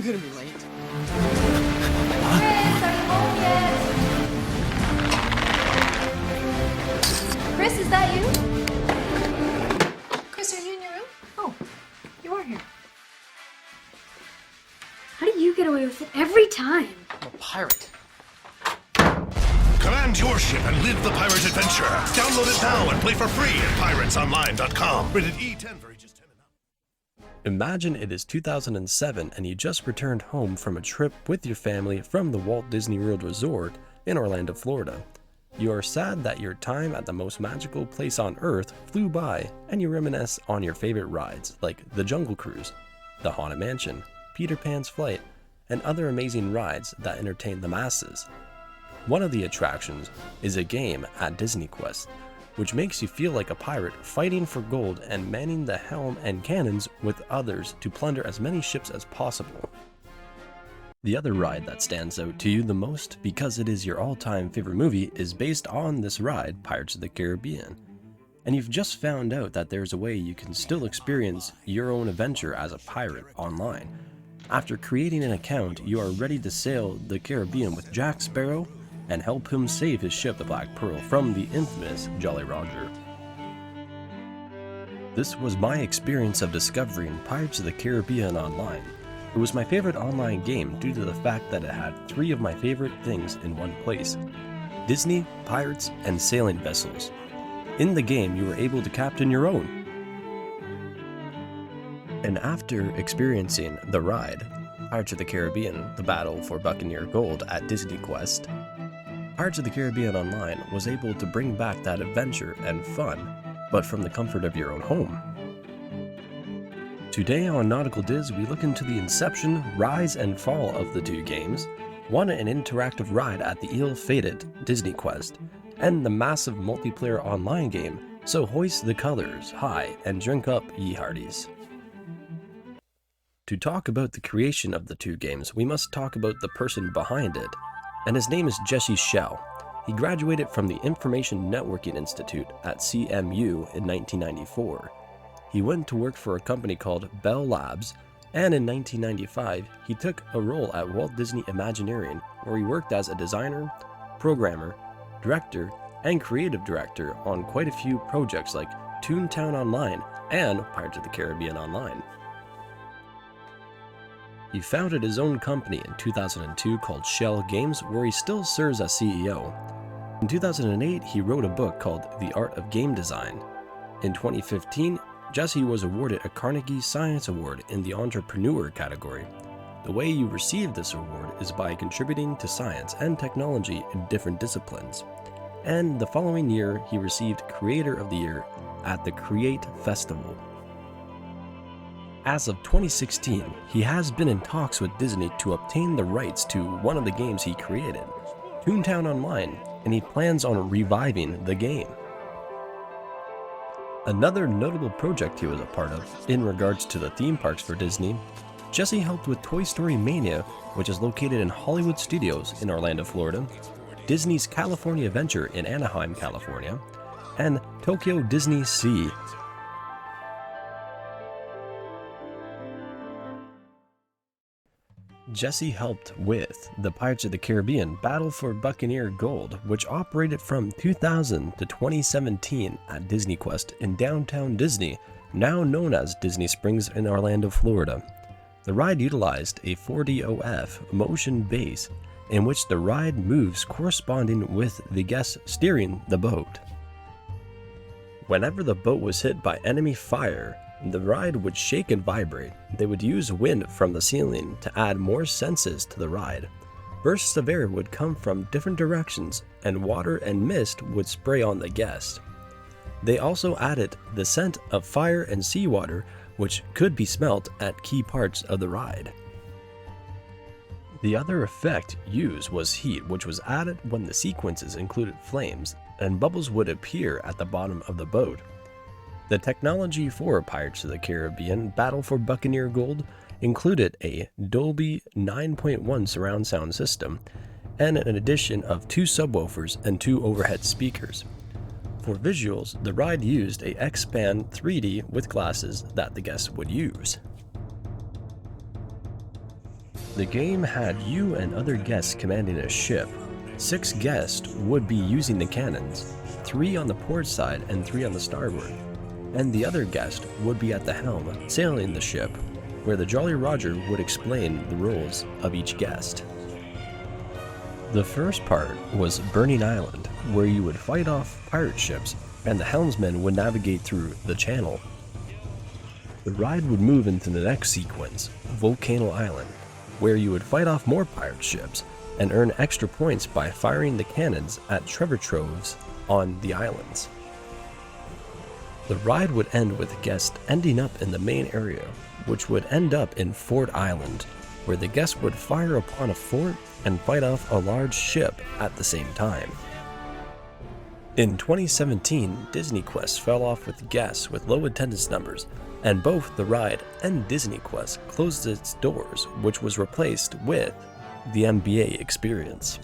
I'm gonna be late. Chris, are you home yet? Chris, is that you? Chris, are you in your room? Oh, you are here. How do you get away with it every time? I'm a pirate. Command your ship and live the pirate adventure. Download it now and play for free at piratesonline.com. Rated E10 for ages 10 and up. Imagine it is 2007 and you just returned home from a trip with your family from the Walt Disney World Resort in Orlando, Florida. You are sad that your time at the most magical place on Earth flew by, and you reminisce on your favorite rides like the Jungle Cruise, the Haunted Mansion, Peter Pan's Flight, and other amazing rides that entertain the masses. One of the attractions is a game at Disney Quest, which makes you feel like a pirate fighting for gold and manning the helm and cannons with others to plunder as many ships as possible. The other ride that stands out to you the most because it is your all-time favorite movie is based on this ride, Pirates of the Caribbean. And you've just found out that there's a way you can still experience your own adventure as a pirate online. After creating an account, you are ready to sail the Caribbean with Jack Sparrow and help him save his ship, the Black Pearl, from the infamous Jolly Roger. This was my experience of discovering Pirates of the Caribbean online. It was my favorite online game due to the fact that it had 3 of my favorite things in one place: Disney, pirates, and sailing vessels. In the game, you were able to captain your own. And after experiencing the ride, Pirates of the Caribbean, the Battle for Buccaneer Gold at Disney Quest, Pirates of the Caribbean Online was able to bring back that adventure and fun, but from the comfort of your own home. Today on Nautical Dis, we look into the inception, rise, and fall of the 2 games, one an interactive ride at the ill-fated Disney Quest, and the massive multiplayer online game, so hoist the colors high and drink up, ye hearties. To talk about the creation of the 2 games, we must talk about the person behind it, and his name is Jesse Schell. He graduated from the Information Networking Institute at CMU in 1994. He went to work for a company called Bell Labs, and in 1995, he took a role at Walt Disney Imagineering, where he worked as a designer, programmer, director, and creative director on quite a few projects like Toontown Online and Pirates of the Caribbean Online. He founded his own company in 2002 called Shell Games, where he still serves as CEO. In 2008, he wrote a book called The Art of Game Design. In 2015, Jesse was awarded a Carnegie Science Award in the Entrepreneur category. The way you receive this award is by contributing to science and technology in different disciplines. And the following year, he received Creator of the Year at the Create Festival. As of 2016, he has been in talks with Disney to obtain the rights to one of the games he created, Toontown Online, and he plans on reviving the game. Another notable project he was a part of, in regards to the theme parks for Disney, Jesse helped with Toy Story Mania, which is located in Hollywood Studios in Orlando, Florida, Disney's California Adventure in Anaheim, California, and Tokyo Disney Sea. Jesse helped with the Pirates of the Caribbean Battle for Buccaneer Gold, which operated from 2000 to 2017 at Disney Quest in downtown Disney, now known as Disney Springs in Orlando, Florida. The ride utilized a 4DOF motion base in which the ride moves corresponding with the guests steering the boat. Whenever the boat was hit by enemy fire, the ride would shake and vibrate. They would use wind from the ceiling to add more senses to the ride. Bursts of air would come from different directions, and water and mist would spray on the guests. They also added the scent of fire and seawater, which could be smelt at key parts of the ride. The other effect used was heat, which was added when the sequences included flames, and bubbles would appear at the bottom of the boat. The technology for Pirates of the Caribbean Battle for Buccaneer Gold included a Dolby 9.1 surround sound system and an addition of 2 subwoofers and 2 overhead speakers. For visuals, the ride used a X-Band 3D with glasses that the guests would use. The game had you and other guests commanding a ship. 6 guests would be using the cannons, 3 on the port side and 3 on the starboard, and the other guest would be at the helm sailing the ship, where the Jolly Roger would explain the rules of each guest. The first part was Burning Island, where you would fight off pirate ships and the helmsman would navigate through the channel. The ride would move into the next sequence, Volcano Island, where you would fight off more pirate ships and earn extra points by firing the cannons at treasure troves on the islands. The ride would end with guests ending up in the main area, which would end up in Fort Island, where the guests would fire upon a fort and fight off a large ship at the same time. In 2017, Disney Quest fell off with guests with low attendance numbers, and both the ride and Disney Quest closed its doors, which was replaced with the NBA experience.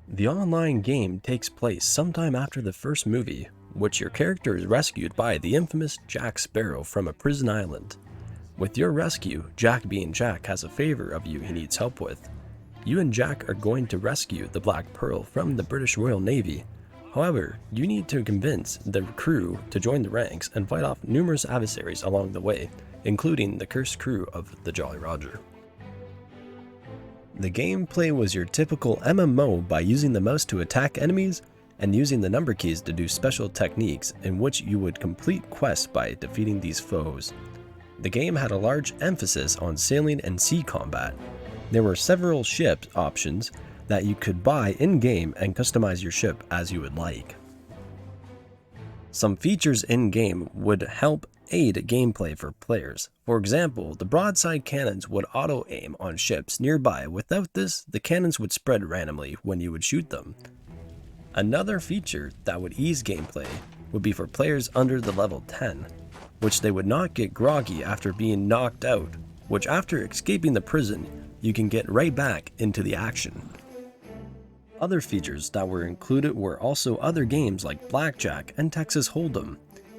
The online game takes place sometime after the first movie, which your character is rescued by the infamous Jack Sparrow from a prison island. With your rescue, Jack being Jack has a favor of you he needs help with. You and Jack are going to rescue the Black Pearl from the British Royal Navy. However, you need to convince the crew to join the ranks and fight off numerous adversaries along the way, including the cursed crew of the Jolly Roger. The gameplay was your typical MMO by using the mouse to attack enemies and using the number keys to do special techniques in which you would complete quests by defeating these foes. The game had a large emphasis on sailing and sea combat. There were several ship options that you could buy in-game and customize your ship as you would like. Some features in-game would help aid gameplay for players. For example, the broadside cannons would auto-aim on ships nearby. Without this, the cannons would spread randomly when you would shoot them. Another feature that would ease gameplay would be for players under the level 10, which they would not get groggy after being knocked out, which after escaping the prison, you can get right back into the action. Other features that were included were also other games like Blackjack and Texas Hold'em,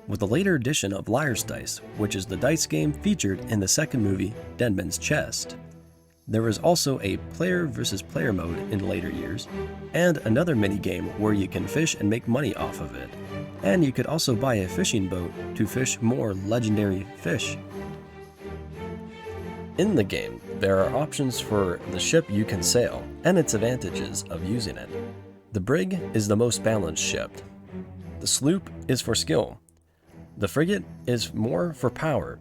with a later edition of Liar's Dice, which is the dice game featured in the second movie, Dead Man's Chest. There was also a player versus player mode in later years, and another mini-game where you can fish and make money off of it. And you could also buy a fishing boat to fish more legendary fish. In the game, there are options for the ship you can sail, and its advantages of using it. The brig is the most balanced ship. The sloop is for skill. The frigate is more for power.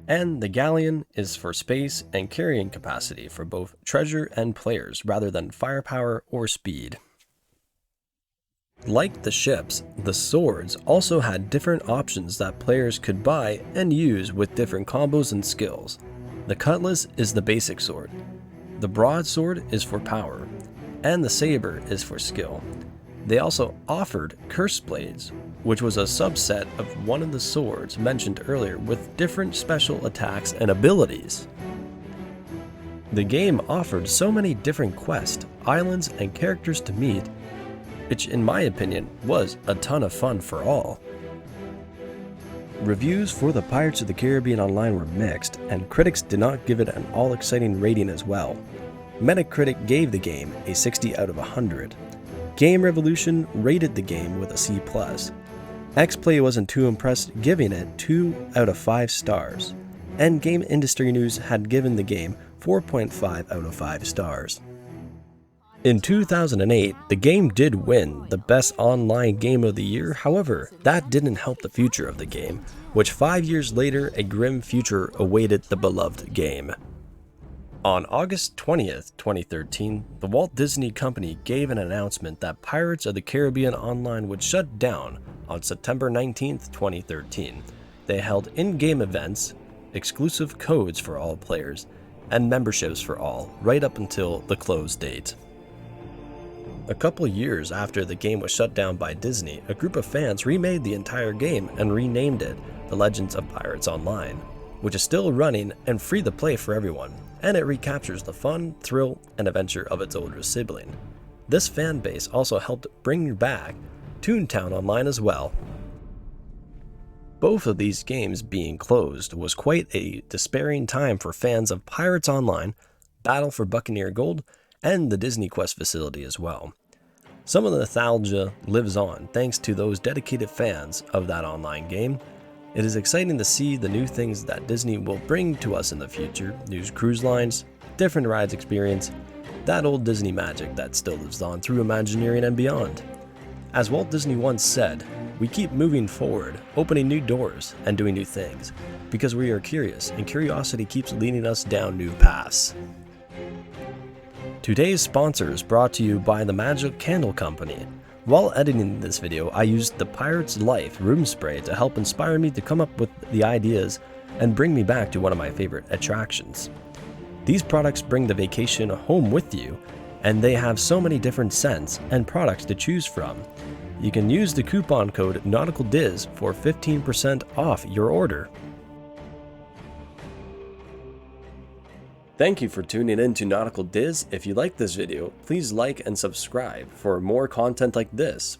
And the galleon is for space and carrying capacity for both treasure and players rather than firepower or speed. Like the ships, the swords also had different options that players could buy and use with different combos and skills. The cutlass is the basic sword, the broadsword is for power, and the saber is for skill. They also offered cursed blades, which was a subset of one of the swords mentioned earlier with different special attacks and abilities. The game offered so many different quests, islands, and characters to meet, which in my opinion was a ton of fun for all. Reviews for the Pirates of the Caribbean Online were mixed, and critics did not give it an all-exciting rating as well. Metacritic gave the game a 60 out of 100. Game Revolution rated the game with a C+. Xplay wasn't too impressed, giving it 2 out of 5 stars. And Game Industry News had given the game 4.5 out of 5 stars. In 2008, the game did win the Best Online Game of the Year. However, that didn't help the future of the game, which 5 years later, a grim future awaited the beloved game. On August 20th, 2013, the Walt Disney Company gave an announcement that Pirates of the Caribbean Online would shut down on September 19th, 2013. They held in-game events, exclusive codes for all players, and memberships for all, right up until the close date. A couple years after the game was shut down by Disney, a group of fans remade the entire game and renamed it The Legends of Pirates Online, which is still running and free to play for everyone, and it recaptures the fun, thrill, and adventure of its older sibling. This fan base also helped bring back Toontown Online as well. Both of these games being closed was quite a despairing time for fans of Pirates Online, Battle for Buccaneer Gold, and the Disney Quest facility as well. Some of the nostalgia lives on thanks to those dedicated fans of that online game. It is exciting to see the new things that Disney will bring to us in the future, new cruise lines, different rides experience, that old Disney magic that still lives on through Imagineering and beyond. As Walt Disney once said, we keep moving forward, opening new doors, and doing new things, because we are curious, and curiosity keeps leading us down new paths. Today's sponsor is brought to you by the Magic Candle Company. While editing this video, I used the Pirate's Life room spray to help inspire me to come up with the ideas and bring me back to one of my favorite attractions. These products bring the vacation home with you, and they have so many different scents and products to choose from. You can use the coupon code Nautical Dis for 15% off your order. Thank you for tuning in to Nautical Dis. If you like this video, please like and subscribe for more content like this.